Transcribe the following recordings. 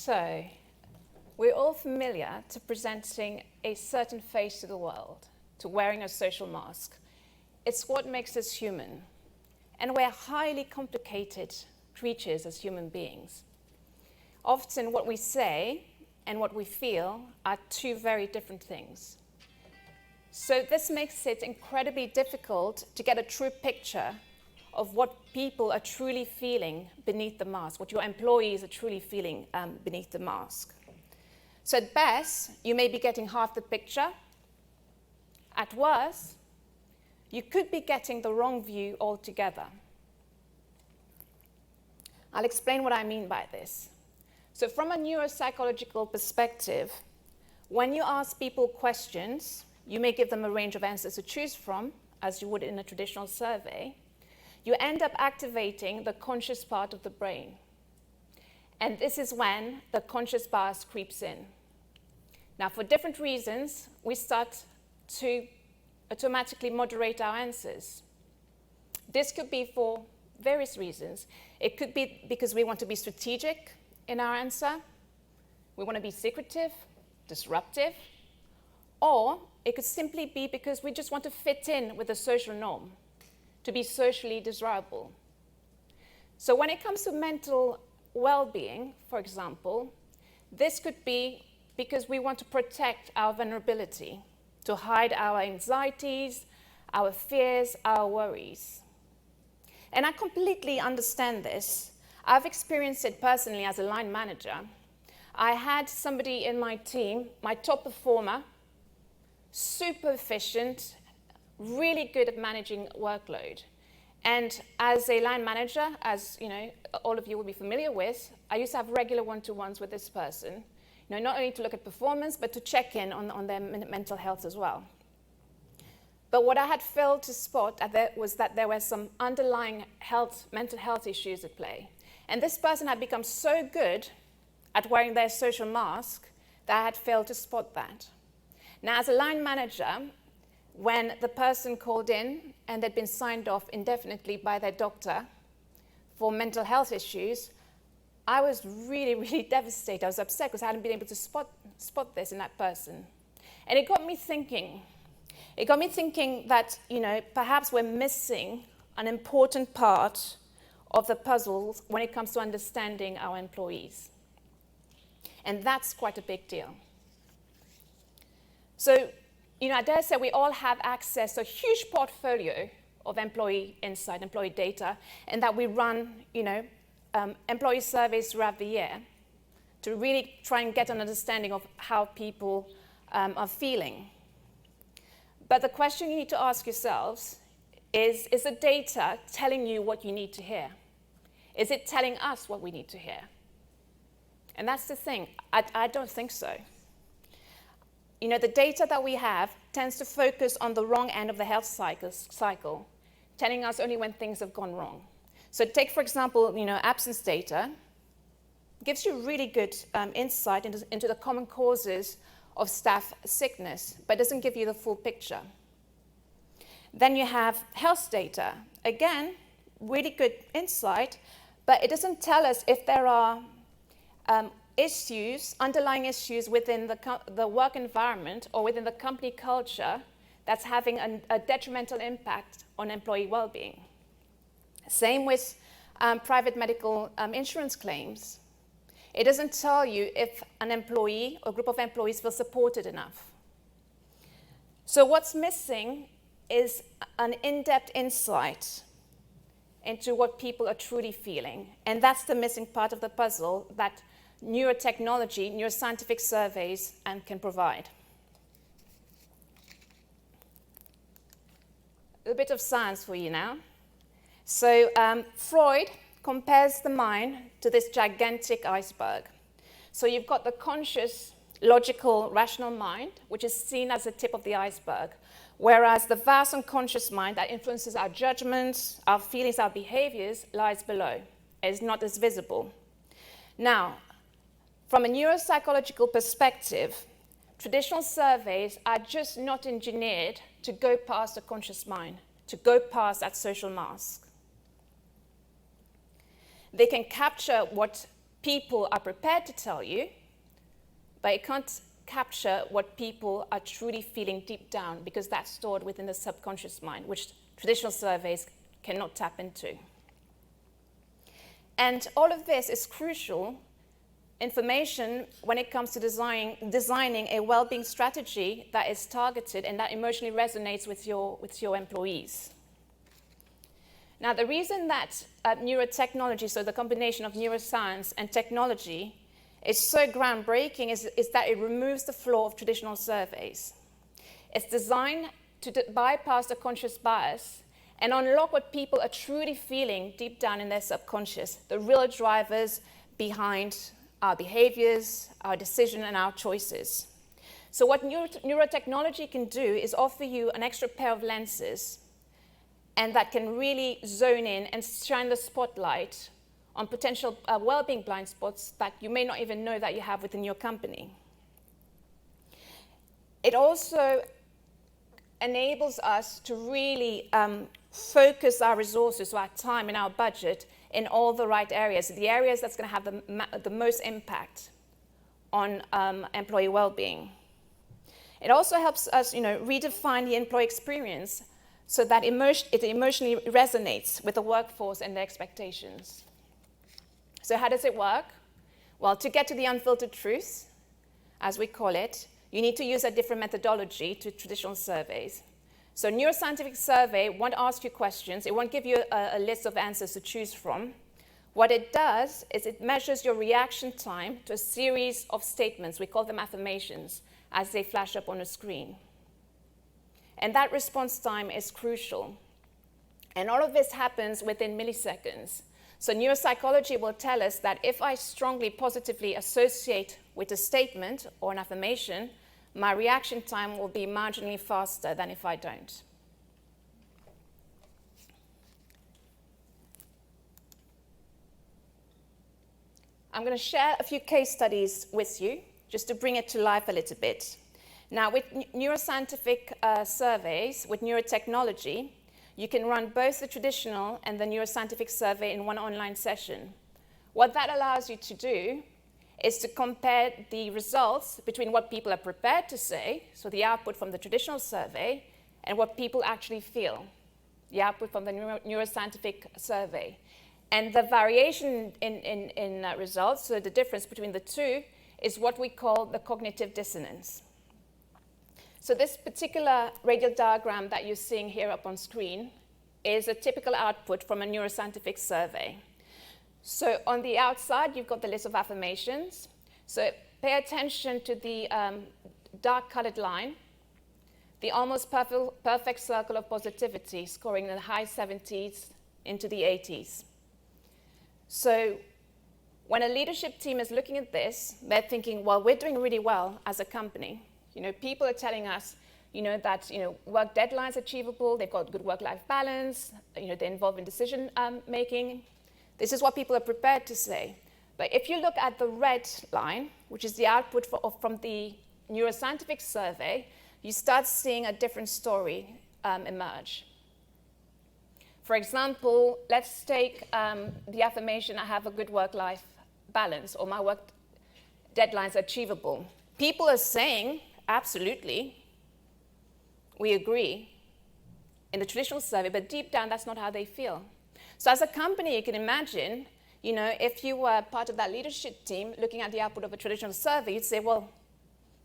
So, we're all familiar to presenting a certain face to the world, to wearing a social mask. It's what makes us human. And we're highly complicated creatures as human beings. Often what we say and what we feel are two very different things. So this makes it incredibly difficult to get a true picture of what people are truly feeling beneath the mask, what your employees are truly feeling beneath the mask. So at best, you may be getting half the picture. At worst, you could be getting the wrong view altogether. I'll explain what I mean by this. So from a neuropsychological perspective, when you ask people questions, you may give them a range of answers to choose from, as you would in a traditional survey. You end up activating the conscious part of the brain. And this is when the conscious bias creeps in. Now, for different reasons, we start to automatically moderate our answers. This could be for various reasons. It could be because we want to be strategic in our answer. We want to be secretive, disruptive. Or it could simply be because we just want to fit in with the social norm, to be socially desirable. So when it comes to mental well-being, for example, this could be because we want to protect our vulnerability, to hide our anxieties, our fears, our worries. And I completely understand this. I've experienced it personally as a line manager. I had somebody in my team, my top performer, super efficient, really good at managing workload. And as a line manager, as you know, all of you will be familiar with, I used to have regular one-to-ones with this person, not only to look at performance, but to check in on their mental health as well. But what I had failed to spot was that there were some underlying mental health issues at play. And this person had become so good at wearing their social mask that I had failed to spot that. Now, as a line manager, when the person called in and they'd been signed off indefinitely by their doctor for mental health issues, I was really, really devastated. I was upset because I hadn't been able to spot this in that person. And it got me thinking. It got me thinking that, perhaps we're missing an important part of the puzzle when it comes to understanding our employees. And that's quite a big deal. So, I dare say we all have access to a huge portfolio of employee insight, employee data, and that we run, employee surveys throughout the year to really try and get an understanding of how people are feeling. But the question you need to ask yourselves is the data telling you what you need to hear? Is it telling us what we need to hear? And that's the thing. I don't think so. The data that we have tends to focus on the wrong end of the health cycle, telling us only when things have gone wrong. So take, for example, absence data. Gives you really good insight into the common causes of staff sickness, but doesn't give you the full picture. Then you have health data. Again, really good insight, but it doesn't tell us if there are underlying issues within the work environment or within the company culture that's having a detrimental impact on employee well-being. Same with private medical insurance claims. It doesn't tell you if an employee or group of employees feel supported enough. So what's missing is an in-depth insight into what people are truly feeling. And that's the missing part of the puzzle that neurotechnology, neuroscientific surveys, can provide. A bit of science for you now. So Freud compares the mind to this gigantic iceberg. So you've got the conscious, logical, rational mind, which is seen as the tip of the iceberg, whereas the vast unconscious mind that influences our judgments, our feelings, our behaviors, lies below. It's not as visible. Now, from a neuropsychological perspective, traditional surveys are just not engineered to go past the conscious mind, to go past that social mask. They can capture what people are prepared to tell you, but it can't capture what people are truly feeling deep down, because that's stored within the subconscious mind, which traditional surveys cannot tap into. And all of this is crucial information when it comes to designing a well-being strategy that is targeted and that emotionally resonates with your employees. Now, the reason that neurotechnology, so the combination of neuroscience and technology, is so groundbreaking is that it removes the flaw of traditional surveys. It's designed to bypass the conscious bias and unlock what people are truly feeling deep down in their subconscious, the real drivers behind our behaviours, our decision, and our choices. So what neurotechnology can do is offer you an extra pair of lenses, and that can really zone in and shine the spotlight on potential well-being blind spots that you may not even know that you have within your company. It also enables us to really focus our resources, our time, and our budget in all the right areas, the areas that's going to have the most impact on employee well-being. It also helps us, redefine the employee experience so that it emotionally resonates with the workforce and their expectations. So how does it work? Well, to get to the unfiltered truth, as we call it, you need to use a different methodology to traditional surveys. So neuroscientific survey won't ask you questions. It won't give you a list of answers to choose from. What it does is it measures your reaction time to a series of statements. We call them affirmations, as they flash up on a screen. And that response time is crucial. And all of this happens within milliseconds. So neuropsychology will tell us that if I strongly positively associate with a statement or an affirmation, my reaction time will be marginally faster than if I don't. I'm going to share a few case studies with you, just to bring it to life a little bit. Now, with neuroscientific surveys, with neurotechnology, you can run both the traditional and the neuroscientific survey in one online session. What that allows you to do is to compare the results between what people are prepared to say, so the output from the traditional survey, and what people actually feel, the output from the neuroscientific survey. And the variation in results, so the difference between the two, is what we call the cognitive dissonance. So this particular radial diagram that you're seeing here up on screen is a typical output from a neuroscientific survey. So on the outside, you've got the list of affirmations. So pay attention to the dark colored line, the almost perfect circle of positivity, scoring in the high 70s into the 80s. So when a leadership team is looking at this, they're thinking, well, we're doing really well as a company. People are telling us, that, work deadlines are achievable, they've got good work-life balance, they're involved in decision making. This is what people are prepared to say. But if you look at the red line, which is the output from the neuroscientific survey, you start seeing a different story emerge. For example, let's take the affirmation, I have a good work-life balance, or my work deadlines are achievable. People are saying, absolutely, we agree in the traditional survey, but deep down, that's not how they feel. So as a company, you can imagine, if you were part of that leadership team looking at the output of a traditional survey, you'd say, well,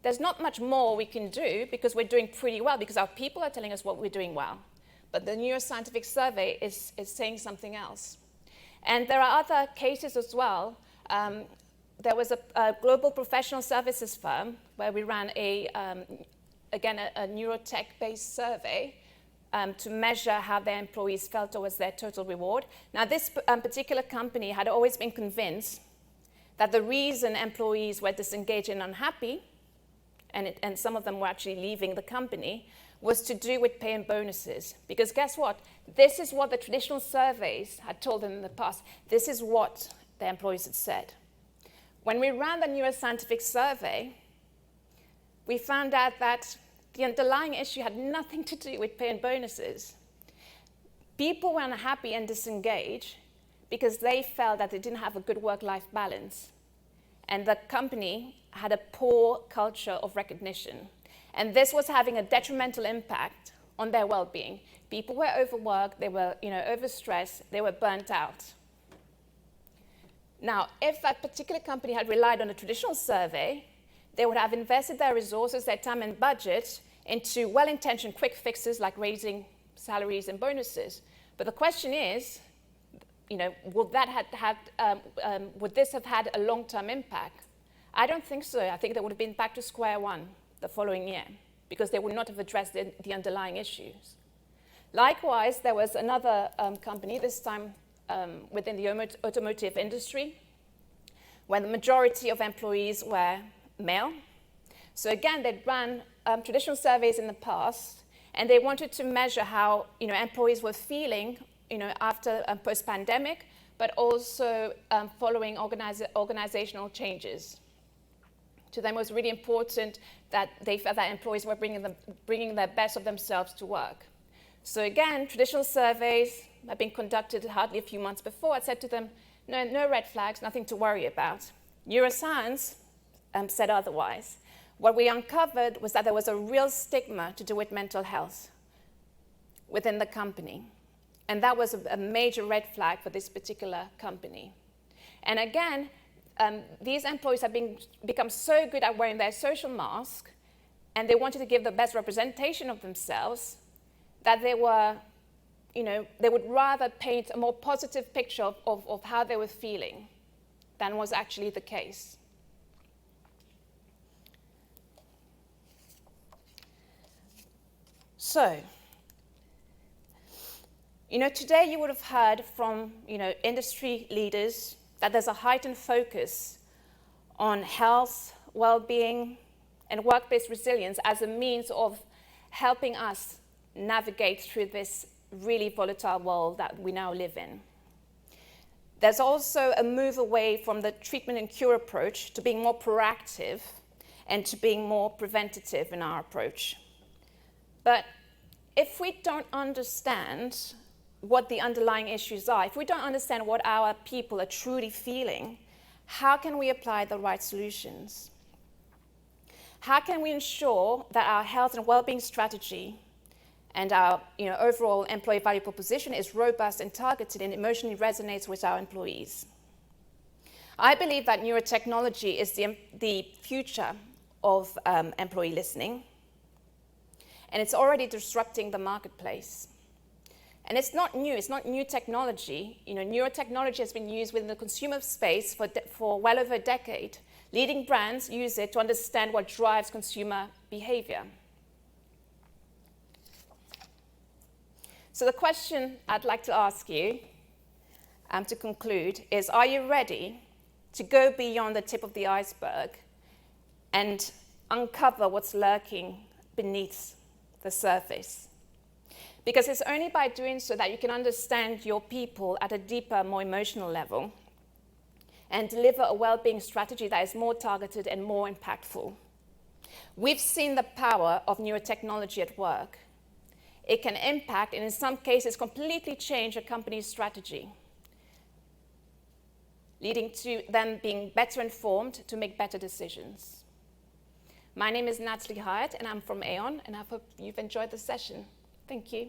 there's not much more we can do because we're doing pretty well, because our people are telling us what we're doing well. But the neuroscientific survey is saying something else. And there are other cases as well. There was a global professional services firm where we ran a neurotech-based survey to measure how their employees felt towards their total reward. Now, this particular company had always been convinced that the reason employees were disengaged and unhappy, and some of them were actually leaving the company, was to do with pay and bonuses. Because guess what? This is what the traditional surveys had told them in the past. This is what the employees had said. When we ran the neuroscientific survey, we found out that the underlying issue had nothing to do with pay and bonuses. People were unhappy and disengaged because they felt that they didn't have a good work-life balance. And the company had a poor culture of recognition. And this was having a detrimental impact on their well-being. People were overworked, they were overstressed, they were burnt out. Now, if that particular company had relied on a traditional survey, they would have invested their resources, their time and budget into well-intentioned quick fixes like raising salaries and bonuses. But the question is, would this have had a long-term impact? I don't think so. I think they would have been back to square one the following year because they would not have addressed the underlying issues. Likewise, there was another company, this time within the automotive industry, where the majority of employees were male. So again, they'd ran traditional surveys in the past, and they wanted to measure how employees were feeling after post-pandemic, but also following organizational changes. To them, it was really important that they felt that employees were bringing the best of themselves to work. So again, traditional surveys had been conducted hardly a few months before. I said to them, no red flags, nothing to worry about. Neuroscience said otherwise. What we uncovered was that there was a real stigma to do with mental health within the company. And that was a major red flag for this particular company. And again, these employees have become so good at wearing their social mask, and they wanted to give the best representation of themselves, that they were, they would rather paint a more positive picture of how they were feeling than was actually the case. So, today you would have heard from, industry leaders that there's a heightened focus on health, well-being, and workplace resilience as a means of helping us navigate through this really volatile world that we now live in. There's also a move away from the treatment and cure approach to being more proactive and to being more preventative in our approach. But if we don't understand what the underlying issues are, if we don't understand what our people are truly feeling, how can we apply the right solutions? How can we ensure that our health and well-being strategy and our overall employee value proposition is robust and targeted and emotionally resonates with our employees? I believe that neurotechnology is the future of employee listening, and it's already disrupting the marketplace. And it's not new technology. Neurotechnology has been used within the consumer space for well over a decade. Leading brands use it to understand what drives consumer behavior. So the question I'd like to ask you to conclude is, are you ready to go beyond the tip of the iceberg and uncover what's lurking beneath the surface? Because it's only by doing so that you can understand your people at a deeper, more emotional level and deliver a well-being strategy that is more targeted and more impactful. We've seen the power of neurotechnology at work. It can impact, and in some cases, completely change a company's strategy, leading to them being better informed to make better decisions. My name is Nathalie Hyatt, and I'm from Aon, and I hope you've enjoyed the session. Thank you.